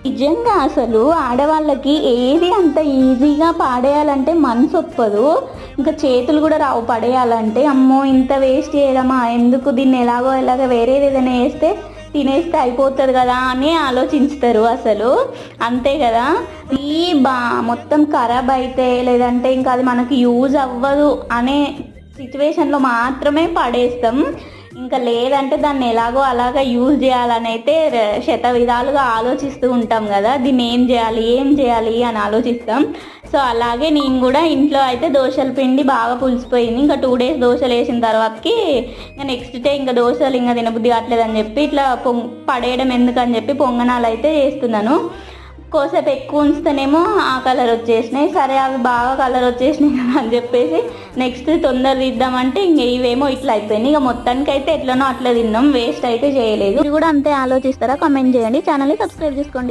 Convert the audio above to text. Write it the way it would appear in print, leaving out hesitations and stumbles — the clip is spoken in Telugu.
నిజంగా అసలు ఆడవాళ్ళకి ఏది అంత ఈజీగా పాడేయాలంటే మనసు ఒప్పదు. ఇంకా చేతులు కూడా రావు పడేయాలంటే. అమ్మో ఇంత వేస్ట్ చేయడమా, ఎందుకు దీన్ని ఎలాగో వేరేది ఏదైనా వేస్తే తినేస్తే అయిపోతుంది కదా అని ఆలోచిస్తారు అసలు. అంతే కదా, ఈ మొత్తం ఖరాబ్ అయితే లేదంటే ఇంకా అది మనకి యూజ్ అవ్వదు అనే సిచ్యువేషన్లో మాత్రమే పడేస్తాం. ఇంకా లేదంటే దాన్ని ఎలాగో అలాగా యూజ్ చేయాలని అయితే శత విధాలుగా ఆలోచిస్తూ ఉంటాం కదా, దీన్ని ఏం చేయాలి అని ఆలోచిస్తాం. సో అలాగే నేను కూడా ఇంట్లో అయితే దోశల పిండి బాగా పులిసిపోయింది. ఇంకా 2 days దోశలు వేసిన తర్వాతకి ఇంకా నెక్స్ట్ డే ఇంకా దోశలు ఇంకా తినబుద్ధి కావట్లేదని చెప్పి ఇట్లా పడేయడం ఎందుకని చెప్పి పొంగనాలు అయితే చేస్తున్నాను. కోసేపు ఎక్కువ ఉంచితేనేమో ఆ కలర్ వచ్చేసినాయి. సరే అవి బాగా కలర్ వచ్చేసినాయి కదా అని చెప్పేసి నెక్స్ట్ తొందర తీద్దామంటే ఇంక ఇవేమో ఇట్లా అయిపోయినాయి. ఇక మొత్తానికి అయితే ఎట్లనో అట్లా తిన్నాం, వేస్ట్ అయితే చేయలేదు. మీరు కూడా అంతే ఆలోచిస్తారా? కామెంట్ చేయండి. ఛానల్ని సబ్స్క్రైబ్ చేసుకోండి.